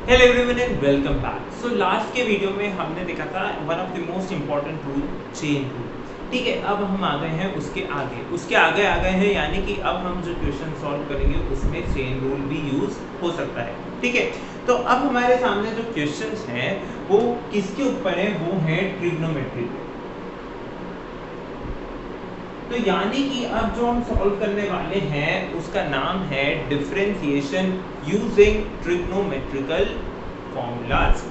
Hello everyone and welcome back. So last के video में हमने देखा था one of the most important rule, chain rule. ठीक है, अब हम आ गए हैं उसके आगे आ गए हैं, यानी कि अब हम जो क्वेश्चन सॉल्व करेंगे उसमें चेन रूल भी यूज हो सकता है। ठीक है, तो अब हमारे सामने जो क्वेश्चंस हैं वो किसके ऊपर है, वो है ट्रिग्नोमेट्री पे। तो यानी कि अब जो हम सॉल्व करने वाले हैं उसका नाम है डिफरेंशिएशन यूजिंग ट्रिग्नोमेट्रिकल फॉर्मूलाज।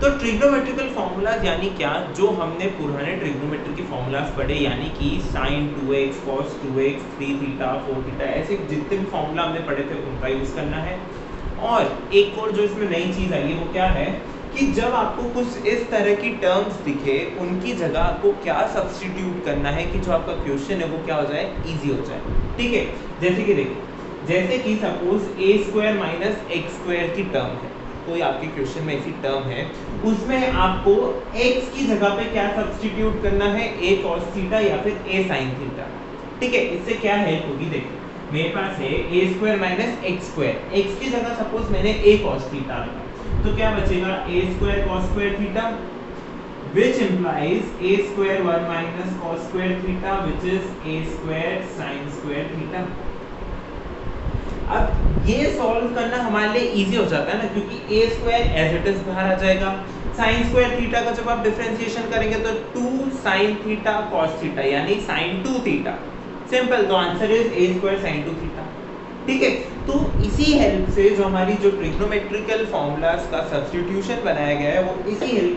तो ट्रिग्नोमेट्रिकल फॉर्मूलाज यानी क्या, जो हमने पुराने ट्रिग्नोमेट्री के फॉर्मूलाज पढ़े, यानी कि sin 2x cos 2x 3 theta 4 theta, ऐसे जितने भी फॉर्मूला हमने पढ़े थे उनका यूज करना है। और एक और जो इसमें नई चीज आई है वो क्या है कि जब आपको कुछ इस तरह की टर्म्स दिखे, उनकी जगह आपको क्या सब्स्टिट्यूट करना है कि जो आपका क्वेश्चन है वो क्या हो जाए, इजी हो जाए। ठीक है, जैसे कि देखिए, जैसे कि suppose a square minus x square की टर्म है, कोई आपके क्वेश्चन में ऐसी टर्म है, उसमें आपको x की जगह पे क्या सब्स्टिट्यूट करना है, a cos थीटा या फिर a sin थीटा। ठीक है, इससे क्या हेल्प होगी, देखिए मेरे पास है a square minus x square, x की जगह सपोज मैंने a cos थीटा रखा, तो क्या बचेगा a square cos square theta, which implies a square 1 minus cos square theta, which is a square sin square theta। अब ये सॉल्व करना हमारे लिए इजी हो जाता है ना, क्योंकि a square as it is बाहर आ जाएगा, sin स्क्वायर थीटा का जब आप डिफरेंशिएशन करेंगे तो 2 sin थीटा cos थीटा यानी sin 2 थीटा। सिंपल, तो answer is a square sin 2 theta. ठीक है, तो इसी हेल्प से जो हमारी जो ट्रिग्नोमेट्रिकल फॉर्मूलाज का सब्स्टिट्यूशन बनाया गया है, वो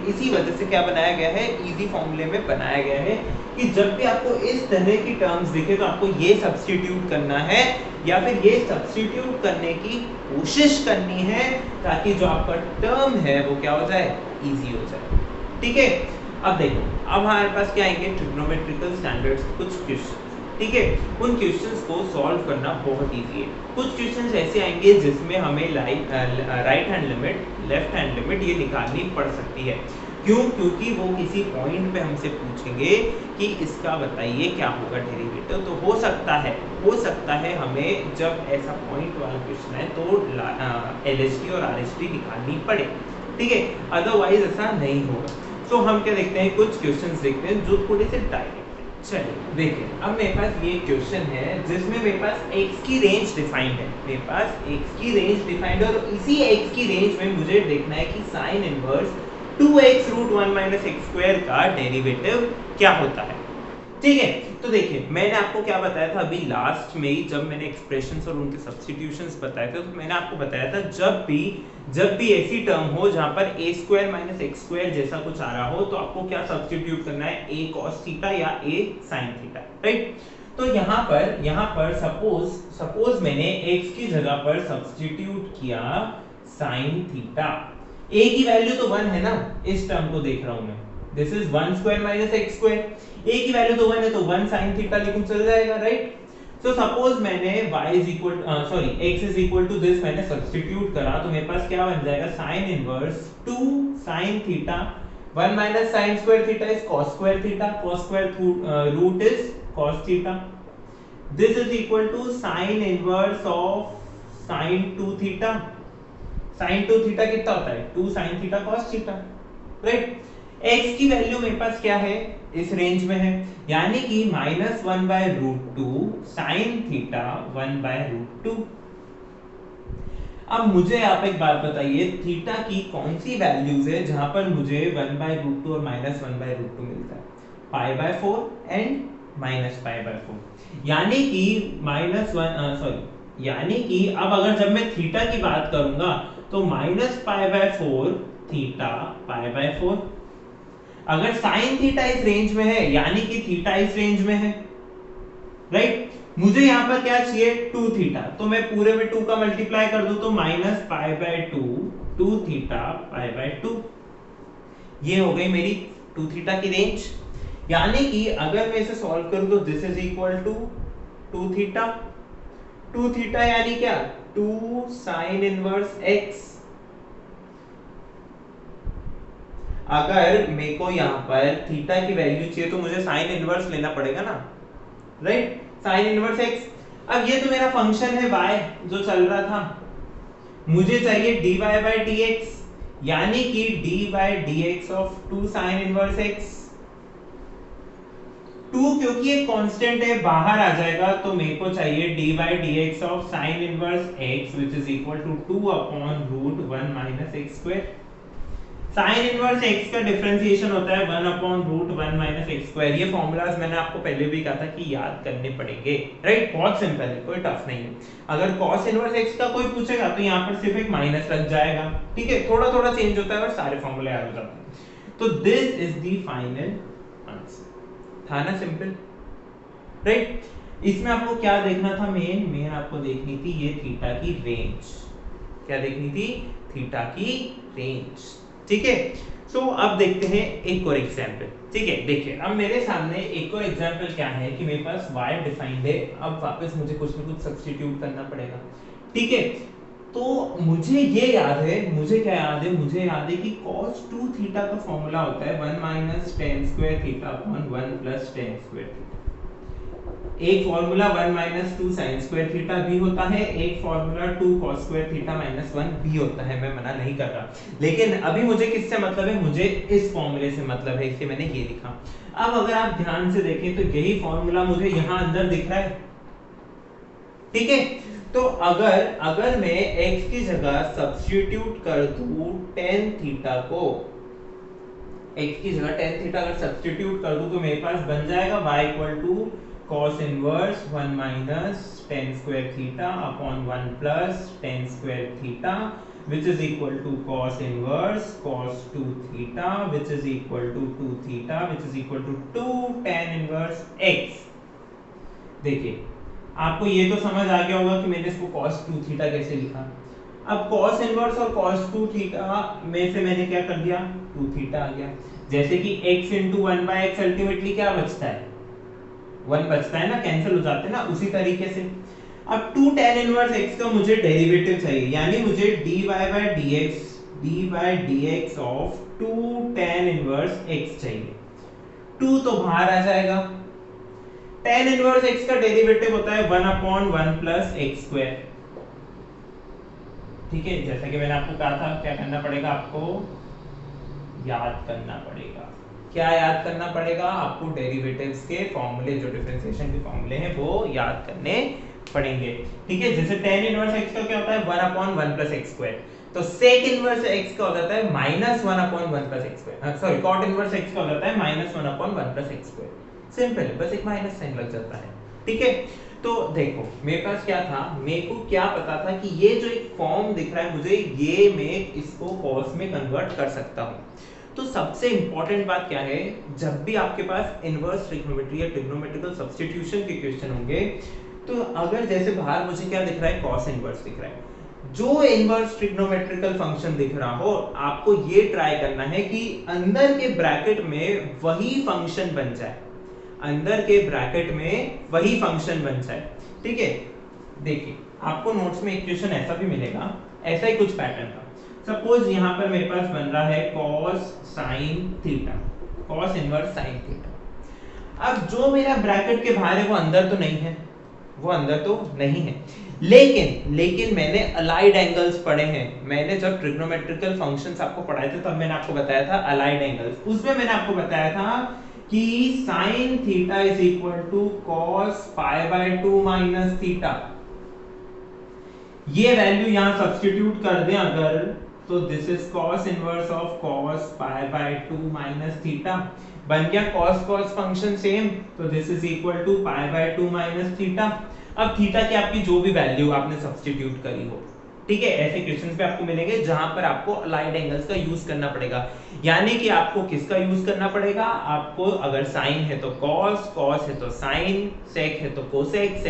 इसी वजह से क्या बनाया गया है, इजी फॉर्मूले में बनाया गया है कि जब भी आपको इस तरह की टर्म्स दिखे तो आपको ये सब्स्टिट्यूट करना है या फिर ये सब्स्टिट्यूट करने की कोशिश करनी है, ताकि जो आपका टर्म है वो क्या हो जाए, इजी हो जाए। ठीक है, अब देखो, अब हमारे पास क्या आएंगे, ट्रिग्नोमेट्रिकल स्टैंडर्ड्स कुछ क्वेश्चन। ठीक है, उन क्वेश्चंस को सॉल्व करना बहुत इजी है। कुछ क्वेश्चंस ऐसे आएंगे जिसमें हमें right hand limit, left hand limit ये निकालनी पड़ सकती है। क्यों? क्योंकि वो किसी पॉइंट पे हमसे पूछेंगे कि इसका बताइए क्या होगा डेरिवेटिव। तो हो सकता है हमें जब ऐसा पॉइंट वाला क्वेश्चन है तो LHT और RHT निकालनी पड़े। ठीक है, अदरवाइज ऐसा नहीं होगा। तो हम क्या देखते हैं, कुछ क्वेश्चंस देखते हैं जो थोड़े से डायरेक्ट। चलिए देखिए, अब मेरे पास ये क्वेश्चन है जिसमें मेरे पास x की रेंज डिफाइंड है, मेरे पास x की रेंज डिफाइंड है, और इसी x की रेंज में मुझे देखना है कि sin inverse 2x root 1 minus x square का डेरिवेटिव क्या होता है। ठीक है, तो देखिए मैंने आपको क्या बताया था अभी लास्ट में ही, जब मैंने एक्सप्रेशंस और उनके सब्स्टिट्यूशंस बताए थे, तो मैंने आपको बताया था जब भी ऐसी टर्म हो जहां पर a square minus x square जैसा कुछ आ रहा हो, तो आपको क्या सब्स्टिट्यूट करना है, a cos थीटा या a sin थीटा। राइट, तो यहाँ पर सपोज मैंने x की जगह पर सब्स्टिट्यूट किया sin थीटा। a की वैल्यू तो 1 है ना, इस टर्म को देख रहा हूं मैं, this is 1 square minus x square, a की वैल्यू तो 1 है, तो 1 sin थीटा लिखूं, चल जाएगा। राइट, तो सपोज मैंने x is equal to this मैंने सब्स्टिट्यूट करा, तो मेरे पास क्या बन जाएगा, sin inverse 2 sin theta 1 minus sin square theta is cos square theta, cos square root is cos theta, this is equal to sin inverse of sin 2 theta. sin 2 theta कितना होता है, 2 sin theta cos theta. Right, x की value मेरे पास क्या है, इस range में है, यानी कि -1 by root 2 sine theta 1 by root 2। अब मुझे आप एक बात बताइए, थीटा की कौन सी वैल्यूज है जहां पर मुझे 1 बाय रूट 2 और -1 बाय रूट 2 मिलता है, pi by 4 and minus pi by 4, यानी कि अब अगर जब मैं थीटा की बात करूंगा तो minus pi by 4 theta pi by 4। अगर साइन थीटा इस रेंज में है यानी कि थीटा इस रेंज में है। राइट, मुझे यहां पर क्या चाहिए, 2 थीटा, तो मैं पूरे में 2 का मल्टीप्लाई कर दूं तो minus pi by 2 theta pi by 2, ये हो गई मेरी 2 थीटा की रेंज। यानी कि अगर मैं इसे सॉल्व करूं तो this is equal to 2 theta, 2 theta यानी क्या, 2 साइन इनवर्स x। अगर मेरे को यहाँ पर थीटा की वैल्यू चाहिए तो मुझे साइन इनवर्स लेना पड़ेगा ना। Right, sine inverse x। अब ये तो मेरा फंक्शन है y जो चल रहा था, मुझे चाहिए dy by dx, यानी कि d by dx of 2 sin inverse x। 2 क्योंकि एक कांस्टेंट है बाहर आ जाएगा, तो मेरे को चाहिए d by dx of sin inverse x which is equal to 2 upon root 1 minus x square। sin inverse x का डिफरेंशिएशन होता है 1 upon root 1 minus x square। ये फॉर्मूलाज मैंने आपको पहले भी कहा था कि याद करने पड़ेंगे, राइट? बहुत सिंपल है, कोई टफ नहीं है। अगर cos इनवर्स x का कोई पूछेगा तो यहाँ पर सिर्फ एक माइनस लग जाएगा, ठीक है? थोड़ा थोड़ा चेंज होता है और सारे फॉर्मूले याद हो जाते हैं। तो this is the final answer. था ना सिंपल, राइट? इसमें आपको क्या देखना था? मेन आपको देखनी थी ये थीटा की रेंज। क्या देखनी थी? थीटा की रेंज, ठीक है? सो अब देखते हैं एक और एग्जांपल, ठीक है? देखिए अब मेरे सामने एक और एग्जांपल क्या है कि मेरे पास y डिफाइंड है। अब वापस मुझे कुछ ना कुछ सब्स्टिट्यूट करना पड़ेगा, ठीक है? तो मुझे ये याद है, मुझे क्या याद है? मुझे याद है कि cos 2 थीटा का फॉर्मूला होता है 1 minus tan square theta upon 1 plus tan square theta. एक formula 1 minus 2 sin square theta भी होता है, एक formula 2 cos square theta minus 1 भी होता है। मैं मना नहीं कर रहा, लेकिन अभी मुझे किससे मतलब है? मुझे इस फॉर्मूले से मतलब है, इसलिए मैंने ये लिखा। अब अगर आप ध्यान से देखें तो यही फॉर्मूला मुझे यहाँ अंदर दिख रहा है, ठीक है? तो अगर मैं x की जगह सब्स्टिट्यूट कर दूं tan थीटा को, x की जगह tan थीटा अगर सब्स्टिट्यूट कर दूं तो मेरे पास बन जाएगा y equal to cos inverse 1 minus tan square theta upon 1 plus tan square theta which is equal to cos inverse cos 2 theta which is equal to 2 theta which is equal to 2 tan inverse x। देखिए आपको ये तो समझ आ गया होगा कि मैंने इसको cos 2 थीटा कैसे लिखा। अब cos इनवर्स और cos 2 थीटा में से मैंने क्या कर दिया? 2 थीटा आ गया। जैसे कि x into 1 by x ultimately क्या बचता है? 1 बचता है ना, कैंसिल हो जाते हैं ना। उसी तरीके से अब 2 tan इनवर्स x का मुझे डेरिवेटिव चाहिए, यानी मुझे dy by dx of 2 tan inverse x चाहिए। 2 तो बाहर आ जाएगा। tan इनवर्स x का डेरिवेटिव होता है 1 अपॉन 1 प्लस x स्क्वायर, ठीक है? जैसा कि मैंने आपको कहा था क्या करना पड़ेगा? आपको याद करना पड़ेगा। क्या याद करना पड़ेगा? आपको डेरिवेटिव्स के फॉर्मूले, जो डिफरेंशिएशन के फॉर्मूले हैं वो याद करने पड़ेंगे, ठीक है? जैसे tan इनवर्स x का क्या होता है? 1 अपॉन 1 प्लस x स्क्वायर। तो sec इनवर्स x का हो जाता है minus 1 upon 1 plus x square. Sorry, cot inverse x का हो जाता है minus 1 upon 1 plus x square. Simple है, बस एक माइनस साइन लग जाता है, ठीक है? तो देखो मेरे पास क्या था, मेरे को क्या पता था कि ये जो एक फॉर्म दिख रहा है मुझे, ये मैं इसको cos में कन्वर्ट कर सकता हूं। तो सबसे इंपॉर्टेंट बात क्या है, जब भी आपके पास इनवर्स ट्रिग्नोमेट्री या ट्रिग्नोमेट्रिकल सब्स्टिट्यूशन के क्वेश्चन होंगे, तो अगर जैसे बाहर मुझे क्या दिख रहा है? cos इनवर्स दिख रहा है। जो इनवर्स ट्रिग्नोमेट्रिकल फंक्शन दिख रहा हो, आपको ये ट्राई करना है कि अंदर के ब्रैकेट में वही फंक्शन बन जाए, अंदर के ब्रैकेट में वही फंक्शन बन जाए, ठीक है? देखिए आपको नोट्स में इक्वेशन ऐसा भी मिलेगा, ऐसा ही कुछ पैटर्न था। सपोज यहाँ पर मेरे पास बन रहा है cos sin theta, cos inverse sin theta. अब जो मेरा ब्रैकेट के बाहर है वो अंदर तो नहीं है, वो अंदर तो नहीं है, लेकिन मैंने अलाइड एंगल्स पढ़े हैं। मैंने जब ट्रिग्नोमेट्रिकल फंक्शंस आपको पढ़ाए थे तब मैंने आपको बताया था अलाइड एंगल्स। उसमें मैंने आपको बताया था कि sin theta is equal to cos pi by 2 minus theta. ये वैल्यू यहां सब्स्टिट्यूट कर दें अगर, तो this is cos inverse of cos pi by 2 minus theta. बन गया cos फंक्शन सेम, तो this is equal to pi by 2 minus theta. अब थीटा की आपकी जो भी वैल्यू आपने सब्स्टिट्यूट करी हो, ठीक है? ऐसे क्वेश्चंस पे आपको मिलेंगे जहां पर आपको अलाइड एंगल्स का यूज करना पड़ेगा। यानी कि आपको किसका यूज करना पड़ेगा? आपको अगर साइन है तो cos है तो साइन, sec है तो कोसेक,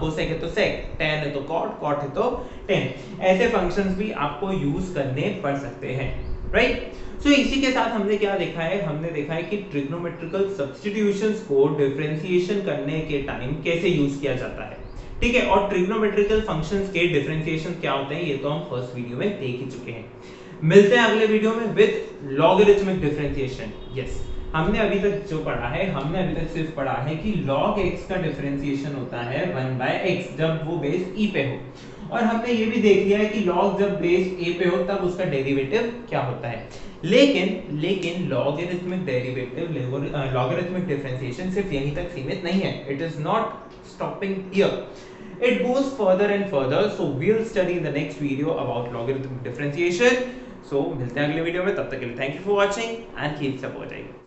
कोसेक है तो sec, tan है तो cot है तो tan। ऐसे फंक्शंस भी आपको यूज करने पड़ सकते हैं, राइट? सो इसी के साथ हमने क्या देखा है? हमने देखा है कि ट्रिग्नोमेट्रिकल सब्स्टिट्यूशंस को डिफरेंशिएशन करने के टाइम कैसे यूज किया जाता है, ठीक है? और ट्रिग्नोमेट्रिकल फंक्शंस के डिफरेंशिएशन क्या होते हैं ये तो हम फर्स्ट वीडियो में देख ही चुके हैं। मिलते हैं अगले वीडियो में विद लॉगरिथमिक डिफरेंशिएशन। यस, हमने अभी तक जो पढ़ा है, हमने अभी तक सिर्फ पढ़ा है कि log x का डिफरेंशिएशन होता है 1 by x जब वो बेस e पे हो, और हमने ये भी देख लिया है कि log जब बेस a पे हो तब उसका डेरिवेटिव क्या होता है। लेकिन लॉगरिथमिक डेरिवेटिव लॉगरिथमिक डिफरेंशिएशन सिर्फ यहीं तक सीमित नहीं है। It is not stopping here, it goes further and further, so we'll study in the next video about logarithmic differentiation. So मिलते हैं अगले वीडियो में, तब तक के लिए thank you for watching and keep supporting.